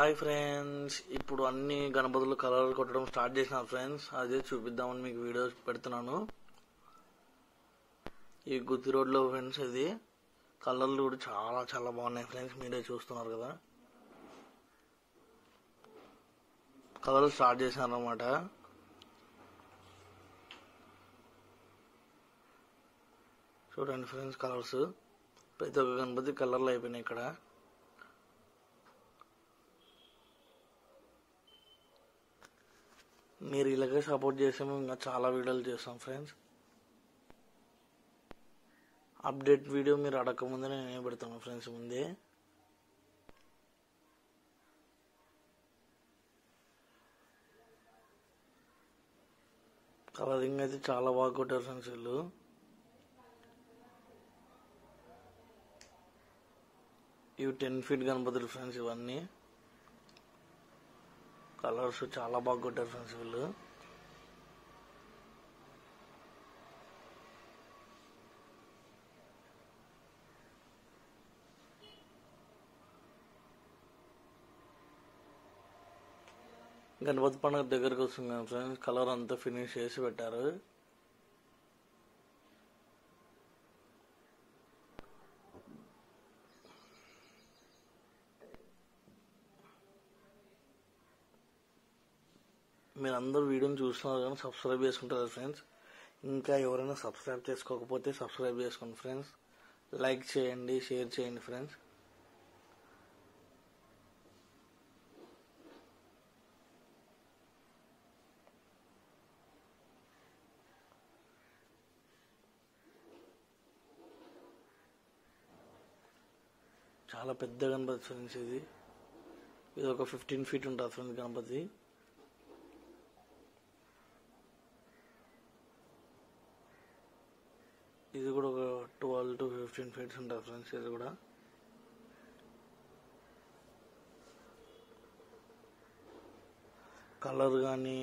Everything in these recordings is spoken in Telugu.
హాయ్ ఫ్రెండ్స్, ఇప్పుడు అన్ని గణపతులు కలర్ కొట్టడం స్టార్ట్ చేసిన ఫ్రెండ్స్. అదే చూపిద్దామని మీకు వీడియో పెడుతున్నాను. ఈ గుత్తి రోడ్లో ఫ్రెండ్స్ ఇది కలర్లు కూడా చాలా చాలా బాగున్నాయి ఫ్రెండ్స్. మీరే చూస్తున్నారు కదా, కలర్లు స్టార్ట్ చేశారు అన్నమాట. చూడండి ఫ్రెండ్స్, కలర్స్ ప్రతి ఒక్క గణపతి కలర్లు అయిపోయినాయి ఇక్కడ. మీరు ఇలాగే సపోర్ట్ చేస్తే మేము ఇంకా చాలా వీడియోలు చేస్తాం ఫ్రెండ్స్. అప్డేట్ వీడియో మీరు అడగకముందే నేనే పెడతాను ఫ్రెండ్స్. ముందే కలరింగ్ అయితే చాలా బాగా కొట్టారు ఫ్రెండ్స్ వీళ్ళు. ఇవి 10 feet గణపతులు ఫ్రెండ్స్. ఇవన్నీ కలర్స్ చాలా బాగా కొట్టారు ఫ్రెండ్స్ వీళ్ళు. గణపతి పండుగ దగ్గరకు వస్తుంది కదా ఫ్రెండ్స్, కలర్ అంతా ఫినిష్ చేసి పెట్టారు. మీరు అందరూ వీడియోని చూస్తున్నారు కానీ సబ్స్క్రైబ్ చేసుకుంటారు ఫ్రెండ్స్. ఇంకా ఎవరైనా సబ్స్క్రైబ్ చేసుకోకపోతే సబ్స్క్రైబ్ చేసుకోండి ఫ్రెండ్స్. లైక్ చేయండి, షేర్ చేయండి ఫ్రెండ్స్. చాలా పెద్ద గణపతి ఫ్రెండ్స్. ఇది ఒక 15 feet ఉంటుంది ఫ్రెండ్స్ గణపతి. ఇది కూడా ఒక 12 to 15 feet ఉంటుంది ఫ్రెండ్స్. ఇది కూడా కలర్ కానీ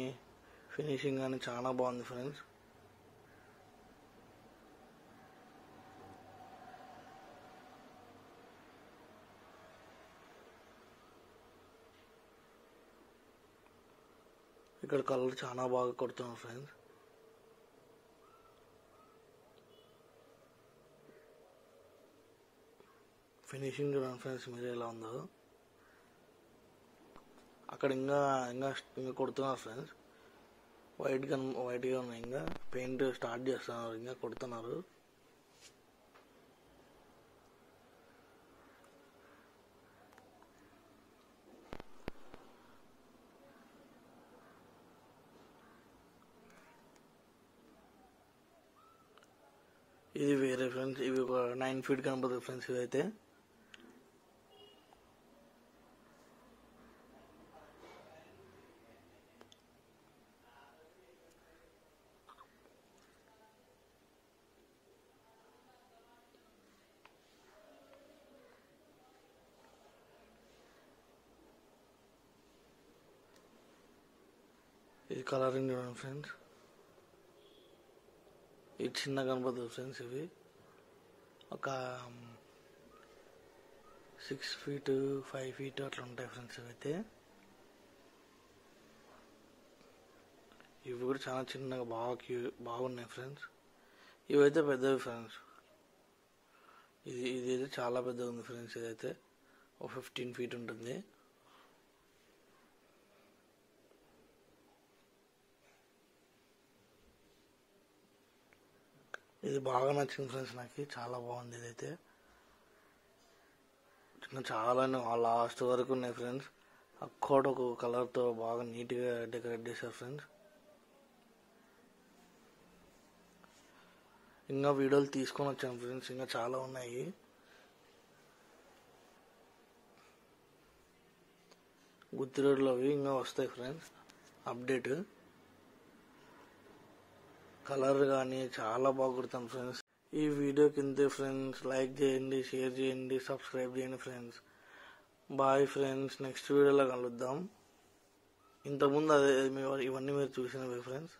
ఫినిషింగ్ కానీ చాలా బాగుంది ఫ్రెండ్స్. ఇక్కడ కలర్ చాలా బాగా కొడుతున్నాం ఫ్రెండ్స్. ఫినిషింగ్ చూడండి ఫ్రెండ్స్ మీరు ఎలా ఉందో. అక్కడ ఇంకా కొడుతున్నారు ఫ్రెండ్స్. వైట్గా ఉన్నాయి. ఇంకా పెయింట్ స్టార్ట్ చేస్తున్నారు, ఇంకా కొడుతున్నారు. ఇది వేరే ఫ్రెండ్స్. ఇవి ఒక 9 feet గణపతి ఫ్రెండ్స్. ఇదైతే ఇది కలరింగ్ చూడండి ఫ్రెండ్స్. ఈ చిన్న గణపతులు ఫ్రెండ్స్. ఇవి ఒక 6 feet 5 feet అట్లా ఉంటాయి ఫ్రెండ్స్. ఇవైతే ఇవి కూడా చాలా చిన్నగా బాగున్నాయి ఫ్రెండ్స్. ఇవైతే పెద్దవి ఫ్రెండ్స్. ఇది అయితే చాలా పెద్దగా ఉంది ఫ్రెండ్స్. ఇదైతే ఒక 15 feet ఉంటుంది. ఇది బాగా నచ్చింది ఫ్రెండ్స్ నాకు. చాలా బాగుంది. ఇదైతే చాలా లాస్ట్ వరకు ఉన్నాయి ఫ్రెండ్స్. అక్కడ ఒక కలర్తో బాగా నీట్గా డెకరేట్ చేశారు ఫ్రెండ్స్. ఇంకా వీడియోలు తీసుకొని వచ్చాను ఫ్రెండ్స్. ఇంకా చాలా ఉన్నాయి. గుత్తి రోడ్లో అవి ఇంకా వస్తాయి ఫ్రెండ్స్ అప్డేట్. కలర్ కానీ చాలా బాగా కొడతాను ఫ్రెండ్స్. ఈ వీడియో కింద ఫ్రెండ్స్ లైక్ చేయండి, షేర్ చేయండి, సబ్స్క్రైబ్ చేయండి ఫ్రెండ్స్. బాయ్ ఫ్రెండ్స్, నెక్స్ట్ వీడియోలో కలుద్దాం. ఇంతకుముందు ఇవన్నీ మీరు చూసినవి ఫ్రెండ్స్.